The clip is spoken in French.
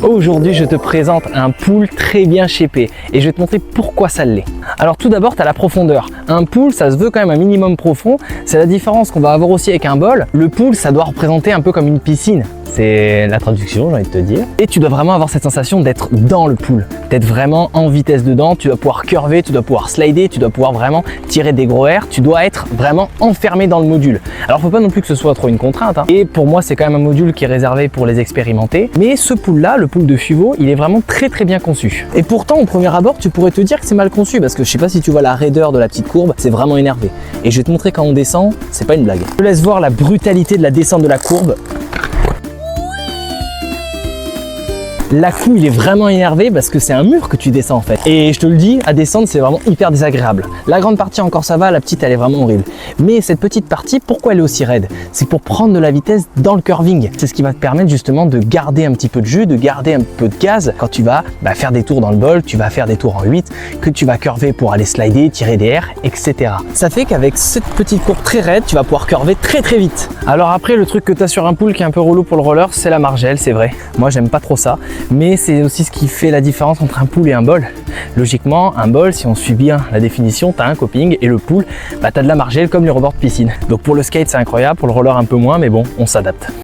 Aujourd'hui, je te présente un pool très bien shapé et je vais te montrer pourquoi ça l'est. Alors tout d'abord, tu as la profondeur. Un pool, ça se veut quand même un minimum profond. C'est la différence qu'on va avoir aussi avec un bol. Le pool, ça doit représenter un peu comme une piscine. C'est la traduction, j'ai envie de te dire. Et tu dois vraiment avoir cette sensation d'être dans le pool, d'être vraiment en vitesse dedans. Tu dois pouvoir curver, tu dois pouvoir slider, tu dois pouvoir vraiment tirer des gros airs. Tu dois être vraiment enfermé dans le module. Alors faut pas non plus que ce soit trop une contrainte, hein. Et pour moi, c'est quand même un module qui est réservé pour les expérimentés. Mais ce pool-là, le pool de FUVO, il est vraiment très bien conçu. Et pourtant, au premier abord, tu pourrais te dire que c'est mal conçu parce que je sais pas si tu vois la raideur de la petite courbe, c'est vraiment énervé. Et je vais te montrer quand on descend, c'est pas une blague. Je te laisse voir la brutalité de la descente de la courbe. L'accou, il est vraiment énervé parce que c'est un mur que tu descends en fait. Et je te le dis, à descendre, c'est vraiment hyper désagréable. La grande partie encore ça va, la petite elle est vraiment horrible. Mais cette petite partie, pourquoi elle est aussi raide? C'est pour prendre de la vitesse dans le curving. C'est ce qui va te permettre justement de garder un petit peu de jus, de garder un peu de gaz quand tu vas faire des tours dans le bol, tu vas faire des tours en 8, que tu vas curver pour aller slider, tirer des airs, etc. Ça fait qu'avec cette petite courbe très raide, tu vas pouvoir curver très vite. Alors après, le truc que tu as sur un pool qui est un peu relou pour le roller, c'est la margelle, c'est vrai. Moi, j'aime pas trop ça. Mais c'est aussi ce qui fait la différence entre un pool et un bol. Logiquement, un bol, si on suit bien la définition, tu as un coping et le pool, tu as de la margelle comme les rebords de piscine. Donc pour le skate, c'est incroyable, pour le roller un peu moins, mais bon, on s'adapte.